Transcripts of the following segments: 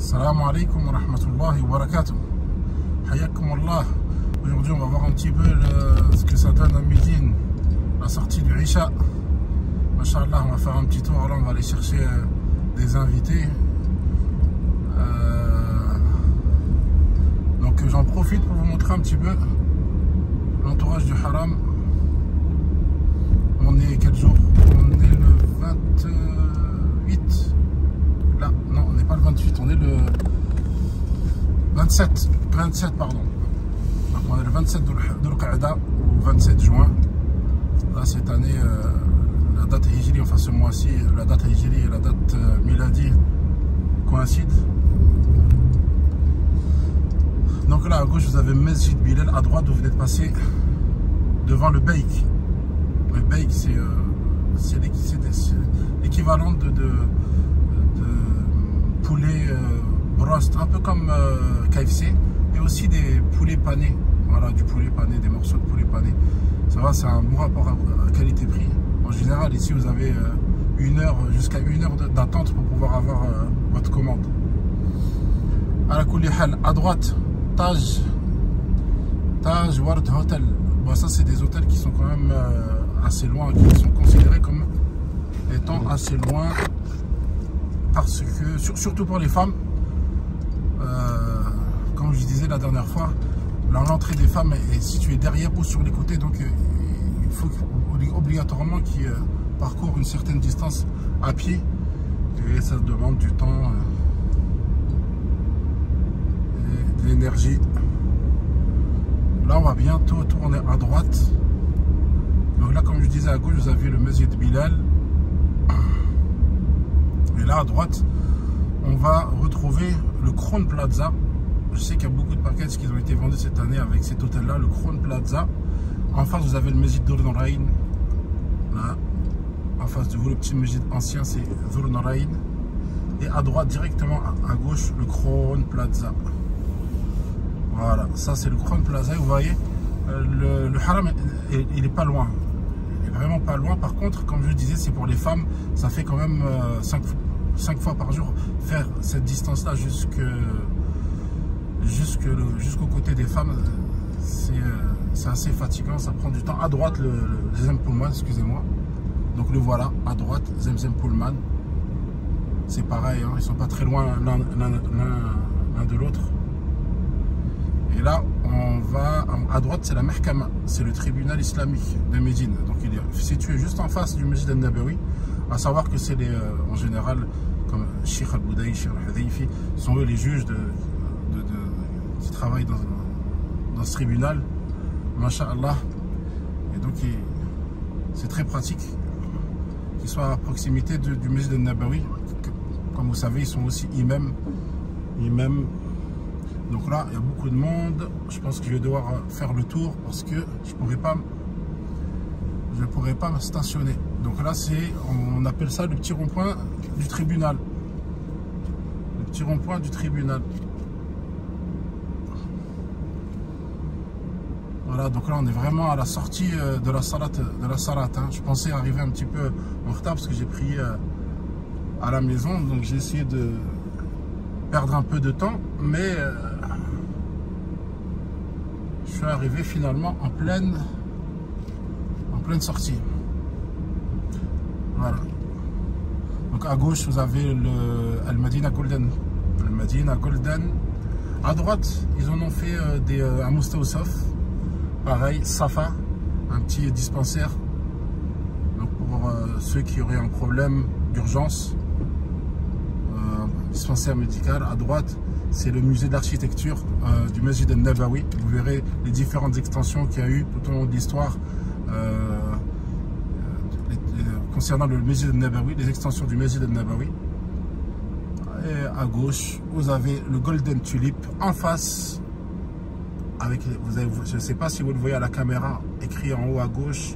Salam alaikum wa rahmatullahi wa barakatuh. Hayakum Allah. Aujourd'hui, on va voir un petit peu ce que ça donne à Médine, la sortie du Isha. Masha'Allah, on va faire un petit tour. Là, on va aller chercher des invités. Donc, j'en profite pour vous montrer un petit peu l'entourage du Haram. On est quel jour? On est le 28. Là, non, on n'est pas le 28, on est le 27 pardon. Donc on est le 27 de l'Qa'da ou 27 juin. Là, cette année, la date Hijri, enfin ce mois-ci, la date Hijri et la date Miladi coïncident. Donc là, à gauche, vous avez Mesjid Bilal. À droite, vous venez de passer devant le Beik. Le Beik, c'est l'équivalent de poulet brost, un peu comme KFC, et aussi des poulets panés. Voilà, du poulet pané, des morceaux de poulet pané. Ça va, c'est un bon rapport à qualité-prix. En général, ici, vous avez jusqu'à une heure d'attente pour pouvoir avoir votre commande. À la Koulihal, à droite, Taj Ward Hotel. Bon, ça, c'est des hôtels qui sont quand même assez loin, qui sont considérés comme étant assez loin, parce que, surtout pour les femmes, comme je disais la dernière fois, l'entrée des femmes est située derrière ou sur les côtés, donc il faut obligatoirement qu'ils parcourent une certaine distance à pied, et ça demande du temps et de l'énergie. Là, on va bientôt tourner à droite. Donc là, comme je disais, à gauche, vous avez le Mesjid Bilal. Et là, à droite, on va retrouver le Crown Plaza. Je sais qu'il y a beaucoup de packages qui ont été vendus cette année avec cet hôtel-là, le Crown Plaza. En face, vous avez le Mesjid Dhur Norayn. Là, en face de vous, le petit Mesjid ancien, c'est Dhur Norayn. Et à droite, directement à gauche, le Crown Plaza. Voilà, ça c'est le Crown Plaza. Vous voyez, le Haram, il n'est pas loin. Il n'est vraiment pas loin. Par contre, comme je disais, c'est pour les femmes. Ça fait quand même 5 fois par jour faire cette distance-là jusqu'au côté des femmes. C'est assez fatigant, ça prend du temps. À droite, le Zemzem Pullman, excusez-moi. Donc le voilà, à droite, Zemzem Pullman. C'est pareil, hein, ils ne sont pas très loin l'un de l'autre. Et là, on va à droite, c'est la Mahkama, c'est le tribunal islamique de Médine. Donc il est situé juste en face du Mesjid al-Nabawi. À savoir que c'est en général, comme Sheikh al-Boudaï, Sheikh al-Hudayfi, sont eux les juges qui travaillent dans ce tribunal. Masha'Allah. Et donc c'est très pratique qu'ils soient à proximité du Mesjid al-Nabawi. Comme vous savez, ils sont aussi imams. Donc là, il y a beaucoup de monde. Je pense que je vais devoir faire le tour parce que je pourrais pas me stationner. Donc là, on appelle ça le petit rond-point du tribunal. Le petit rond-point du tribunal. Voilà, donc là, on est vraiment à la sortie de la salat. Hein. Je pensais arriver un petit peu en retard parce que j'ai pris à la maison. Donc j'ai essayé de perdre un peu de temps, mais je suis arrivé finalement en pleine sortie. Voilà. Donc à gauche, vous avez le Al-Madina Golden. Al-Madina Golden. À droite, ils en ont fait un Moustawsaf. Pareil, Safa, un petit dispensaire. Donc pour ceux qui auraient un problème d'urgence. Dispensaire médical. À droite, c'est le musée d'architecture du Mesjid al-Nabawi. Vous verrez les différentes extensions qu'il y a eu tout au long de l'histoire concernant le Mesjid al-Nabawi, les extensions du Mesjid al-Nabawi. Et à gauche, vous avez le Golden Tulip en face. Je ne sais pas si vous le voyez à la caméra, écrit en haut à gauche,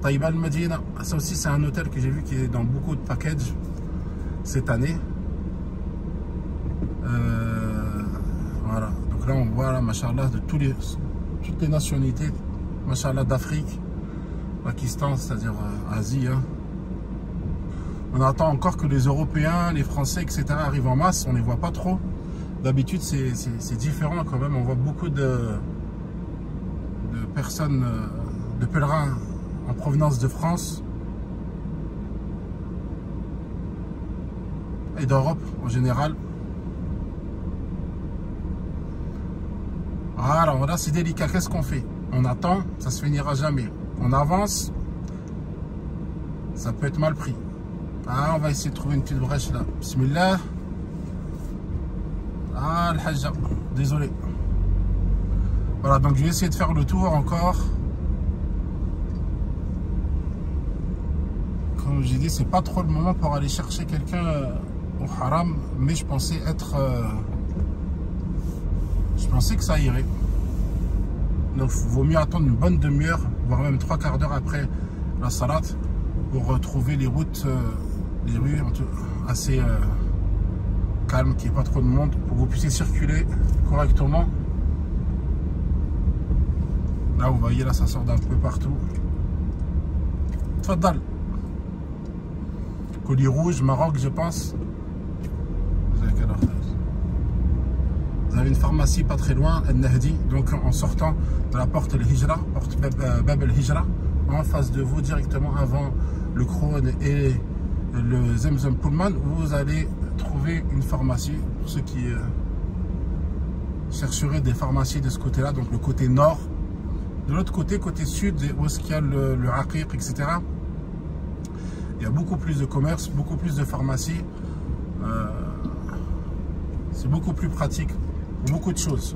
Taïba al-Madina. Ça aussi, c'est un hôtel que j'ai vu qui est dans beaucoup de packages cette année. Voilà, donc là on voit là, machallah, de toutes les nationalités, machallah, d'Afrique, Pakistan, c'est-à-dire Asie, hein. On attend encore que les Européens, les Français, etc. arrivent en masse. On ne les voit pas trop. D'habitude, c'est différent quand même. On voit beaucoup de personnes, de pèlerins en provenance de France et d'Europe en général. Alors là, c'est délicat. Qu'est-ce qu'on fait? On attend, ça se finira jamais. On avance, ça peut être mal pris. Ah, on va essayer de trouver une petite brèche là. Bismillah. Ah, le hajja. Désolé. Voilà, donc je vais essayer de faire le tour encore. Comme j'ai dit, c'est pas trop le moment pour aller chercher quelqu'un au haram, mais je pensais être... je pensais que ça irait. Donc il vaut mieux attendre une bonne demi-heure, voire même 3/4 d'heure après la salat, pour retrouver les routes, les rues assez calmes, qu'il n'y ait pas trop de monde, pour que vous puissiez circuler correctement. Là vous voyez, là ça sort d'un peu partout. Tfaddal. Colis rouge, Maroc je pense. Vous avez une pharmacie pas très loin, El-Nahdi, donc en sortant de la porte El-Hijra, porte Bab El-Hijra, en face de vous directement avant le Krone et le Zemzem Pullman, vous allez trouver une pharmacie. Pour ceux qui chercheraient des pharmacies de ce côté-là, donc le côté nord. De l'autre côté, côté sud, où est-ce qu'il y a le Aqiq, etc. Il y a beaucoup plus de commerce, beaucoup plus de pharmacies. C'est beaucoup plus pratique. Beaucoup de choses.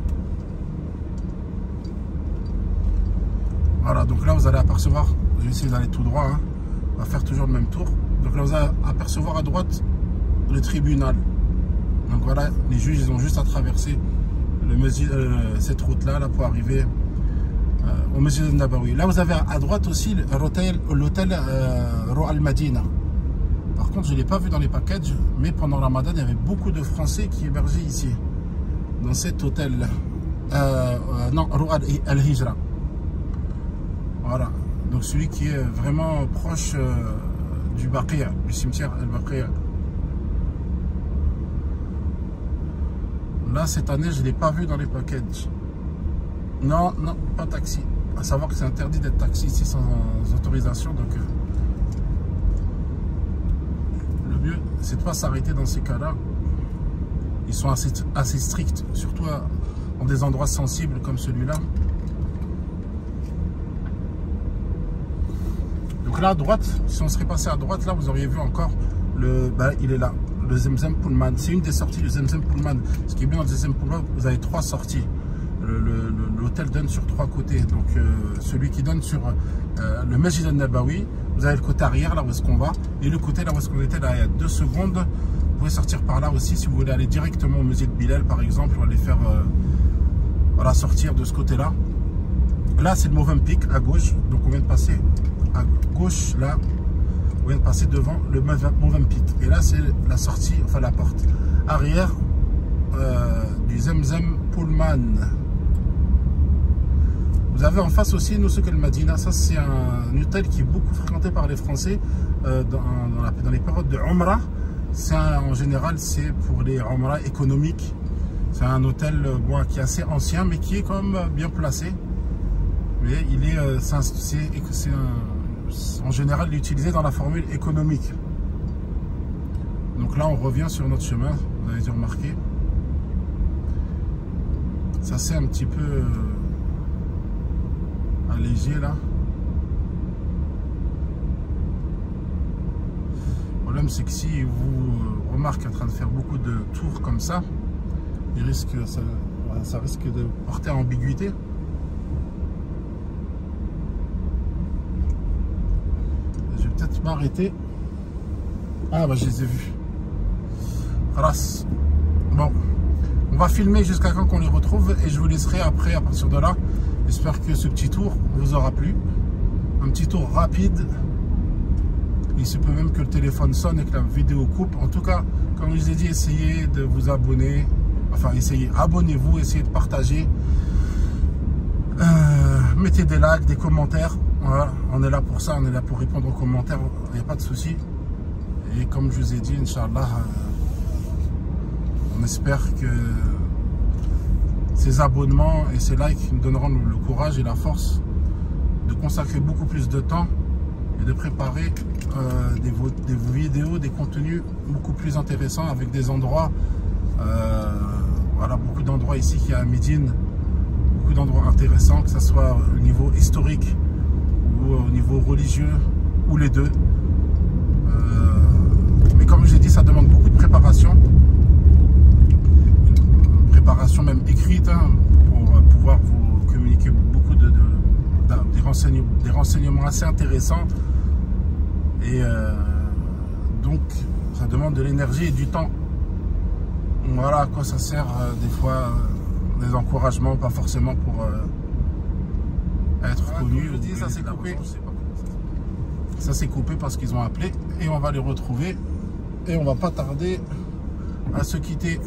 Voilà, donc là vous allez apercevoir, je vais essayer d'aller tout droit, hein. On va faire toujours le même tour. Donc là vous allez apercevoir à droite le tribunal. Donc voilà, les juges ils ont juste à traverser cette route là pour arriver au Masjid al-Nabawi. Là vous avez à droite aussi l'hôtel Roi Al-Madina. Par contre je ne l'ai pas vu dans les packages, mais pendant le Ramadan il y avait beaucoup de Français qui hébergeaient ici, dans cet hôtel, non, Roi Al-Hijra. Voilà, donc celui qui est vraiment proche du Baqi', du cimetière Al-Baqi'. Là, cette année, je ne l'ai pas vu dans les packages. Non, non, pas taxi. À savoir que c'est interdit d'être taxi ici sans autorisation, donc le mieux, c'est de ne pas s'arrêter dans ces cas-là. Ils sont assez stricts, surtout dans des endroits sensibles comme celui-là. Donc là à droite, si on serait passé à droite, là vous auriez vu encore il est là, le Zemzem Pullman. C'est une des sorties du Zemzem Pullman. Ce qui est bien dans le Zemzem Pullman, vous avez 3 sorties. L'hôtel donne sur 3 côtés. Donc celui qui donne sur le Masjid al-Nabawi, vous avez le côté arrière, là où est-ce qu'on va, et le côté là où est-ce qu'on était, là il y a 2 secondes. Vous pouvez sortir par là aussi si vous voulez aller directement au musée de Bilal par exemple, ou aller faire voilà, sortir de ce côté là. Là c'est le Movenpick à gauche, donc on vient de passer à gauche là, on vient de passer devant le Movenpick, et là c'est la sortie, enfin la porte arrière du Zemzem Pullman. Vous avez en face aussi Nusuk al-Madina. Ça c'est un hôtel qui est beaucoup fréquenté par les Français dans les périodes de Umrah. En général, c'est pour les Umrah économiques. C'est un hôtel qui est assez ancien, mais qui est quand même bien placé. Mais il est, en général, il est utilisé dans la formule économique. Donc là, on revient sur notre chemin. Vous avez dû remarquer. Ça c'est un petit peu allégé là. Le problème c'est que si vous remarquez en train de faire beaucoup de tours comme ça, ça risque de porter à ambiguïté. Je vais peut-être m'arrêter. Ah bah je les ai vus. Race. Bon, on va filmer jusqu'à quand qu'on les retrouve et je vous laisserai après à partir de là. J'espère que ce petit tour vous aura plu. Un petit tour rapide. Il se peut même que le téléphone sonne et que la vidéo coupe. En tout cas, comme je vous ai dit, essayez de vous abonner. Enfin, abonnez-vous, essayez de partager. Mettez des likes, des commentaires. Voilà, on est là pour ça, on est là pour répondre aux commentaires. Il n'y a pas de souci. Et comme je vous ai dit, Inch'Allah, on espère que ces abonnements et ces likes nous donneront le courage et la force de consacrer beaucoup plus de temps et de préparer des vidéos, des contenus beaucoup plus intéressants avec des endroits, voilà, beaucoup d'endroits ici qui est à Médine, beaucoup d'endroits intéressants, que ce soit au niveau historique ou au niveau religieux, ou les deux. Mais comme je l'ai dit, ça demande beaucoup de préparation, une préparation même écrite, hein, pour pouvoir vous communiquer beaucoup des renseignements assez intéressants. Et donc ça demande de l'énergie et du temps. Voilà à quoi ça sert des fois des encouragements, pas forcément pour être connu. Je dis, ça s'est coupé. Ça s'est coupé parce qu'ils ont appelé et on va les retrouver et on va pas tarder à se quitter.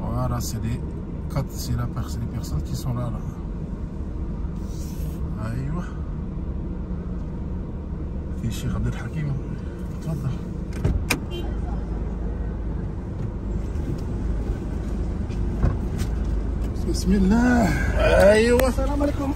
Voilà, c'est les personnes qui sont là. ايوه في الشيخ عبد الحكيم تفضل. بسم الله. ايوه السلام عليكم.